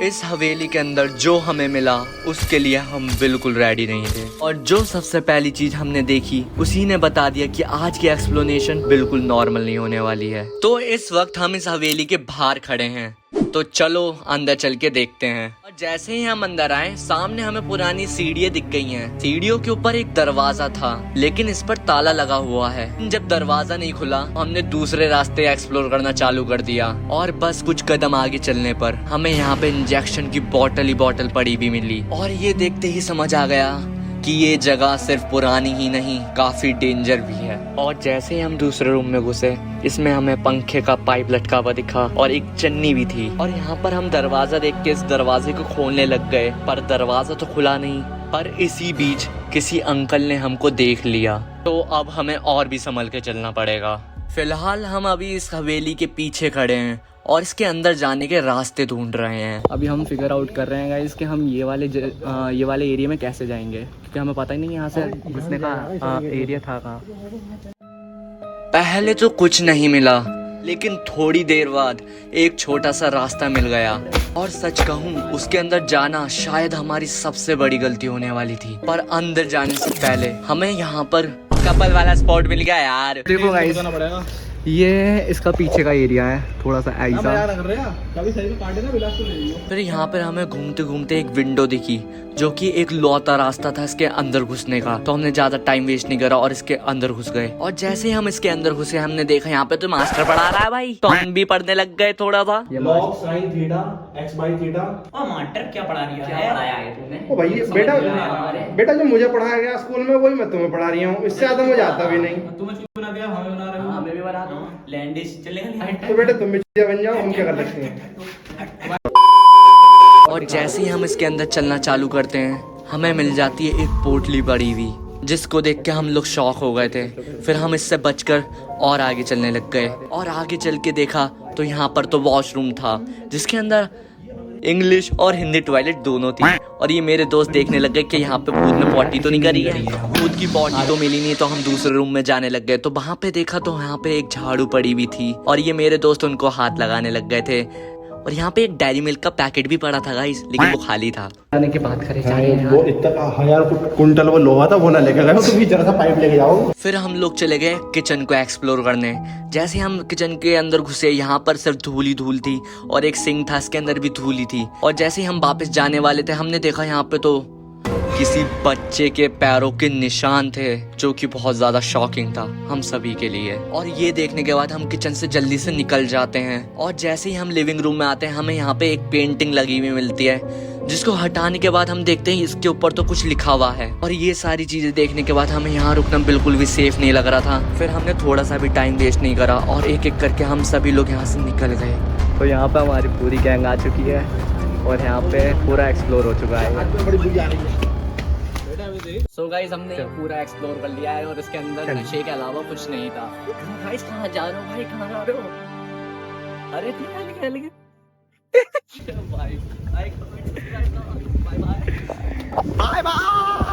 इस हवेली के अंदर जो हमें मिला उसके लिए हम बिल्कुल रेडी नहीं थे, और जो सबसे पहली चीज हमने देखी उसी ने बता दिया कि आज की एक्सप्लेनेशन बिल्कुल नॉर्मल नहीं होने वाली है। तो इस वक्त हम इस हवेली के बाहर खड़े हैं, तो चलो अंदर चल के देखते हैं। और जैसे ही हम अंदर आए, सामने हमें पुरानी सीढ़ियाँ दिख गई हैं। सीढ़ियों के ऊपर एक दरवाजा था, लेकिन इस पर ताला लगा हुआ है। जब दरवाजा नहीं खुला, हमने दूसरे रास्ते एक्सप्लोर करना चालू कर दिया। और बस कुछ कदम आगे चलने पर हमें यहाँ पे इंजेक्शन की बोतल ही बोतल पड़ी भी मिली, और ये देखते ही समझ आ गया कि ये जगह सिर्फ पुरानी ही नहीं, काफी डेंजर भी है। और जैसे ही हम दूसरे रूम में घुसे, इसमें हमें पंखे का पाइप लटका हुआ दिखा और एक चन्नी भी थी। और यहाँ पर हम दरवाजा देख के इस दरवाजे को खोलने लग गए, पर दरवाजा तो खुला नहीं। पर इसी बीच किसी अंकल ने हमको देख लिया, तो अब हमें और भी संभल के चलना पड़ेगा। फिलहाल हम अभी इस हवेली के पीछे खड़े हैं और इसके अंदर जाने के रास्ते ढूंढ रहे हैं। अभी हम फिगर आउट कर रहे हैं गाइस कि हम ये वाले एरिया में कैसे जाएंगे, क्योंकि हमें पता ही नहीं यहाँ से घुसने का एरिया था कहाँ। पहले तो कुछ नहीं मिला, लेकिन थोड़ी देर बाद एक छोटा सा रास्ता मिल गया। और सच कहूँ, उसके अंदर जाना शायद हमारी सबसे बड़ी गलती होने वाली थी। पर अंदर जाने से पहले हमें यहाँ पर कपल वाला स्पॉट मिल गया यार। देखो गाइस, ये इसका पीछे का एरिया है, थोड़ा सा ऐसा। फिर यहाँ पर हमें घूमते घूमते एक विंडो दिखी, जो कि एक लौता रास्ता था इसके अंदर घुसने का। तो हमने ज्यादा टाइम वेस्ट नहीं करा और इसके अंदर घुस गए। और जैसे ही हम इसके अंदर घुसे, हमने देखा यहाँ पे तो मास्टर पढ़ा रहा है भाई, तो हम भी पढ़ने लग गए थोड़ा सा। log sin theta x by theta. Master क्या पढ़ा रही है? पढ़ाया है तूने? ओ भाई बेटा जो मुझे पढ़ाया गया स्कूल में वही मैं तुम्हें पढ़ा रही हूँ, इससे ज्यादा मुझे आता भी नहीं। तुम्हें बना दिया, हमें बना रहे हो। हमें भी बना दो। लैंडिश चलेगा। तो बेटा तुम भी चीज़ें बन जाओ, हम क्या कर सकते हैं। और जैसे ही हम इसके अंदर चलना चालू करते हैं, हमें मिल जाती है एक पोटली पड़ी हुई, जिसको देख के हम लोग शॉक हो गए थे। फिर हम इससे बचकर और आगे चलने लग गए, और आगे चल के देखा तो यहाँ पर तो वॉशरूम था, जिसके अंदर इंग्लिश और हिंदी टॉयलेट दोनों थी। और ये मेरे दोस्त देखने लग गए कि यहाँ पे भूत ने पॉटी तो नहीं करी है। भूत की पॉटी तो मिली नहीं, तो हम दूसरे रूम में जाने लग गए। तो वहाँ पे देखा तो यहाँ पे एक झाड़ू पड़ी हुई थी, और ये मेरे दोस्त उनको हाथ लगाने लग गए थे। और यहाँ पे एक डेयरी मिल्क का पैकेट भी पड़ा था गाइस, लेकिन वो खाली था। आने की बात करें वो इतना 1000 कुंटल वो लोहा था, वो ना लेके गए, तुम भी जरा सा पाइप लेके जाओ। फिर हम लोग चले गए किचन को एक्सप्लोर करने। जैसे हम किचन के अंदर घुसे, यहाँ पर सिर्फ धूल ही धूल थी, और एक सिंक था, इसके अंदर भी धूल ही थी। और जैसे ही हम वापस जाने वाले थे, हमने देखा यहाँ पे तो किसी बच्चे के पैरों के निशान थे, जो कि बहुत ज्यादा शॉकिंग था हम सभी के लिए। और ये देखने के बाद हम किचन से जल्दी से निकल जाते हैं। और जैसे ही हम लिविंग रूम में आते हैं, हमें यहाँ पे एक पेंटिंग लगी हुई मिलती है, जिसको हटाने के बाद हम देखते हैं इसके ऊपर तो कुछ लिखा हुआ है। और ये सारी चीजें देखने के बाद हमें यहाँ रुकना बिल्कुल भी सेफ नहीं लग रहा था। फिर हमने थोड़ा सा भी टाइम वेस्ट नहीं करा, और एक एक करके हम सभी लोग यहाँ से निकल गए। तो यहाँ पे हमारी पूरी गैंग आ चुकी है, और यहाँ पे पूरा एक्सप्लोर हो चुका है। सो गाइस, हमने पूरा एक्सप्लोर कर लिया है, और इसके अंदर नशे के अलावा कुछ नहीं था। गाइस कहाँ जा रहे हो भाई, कहाँ जा रहे हो? अरे ठीक है, बाय बाय बाय बाय।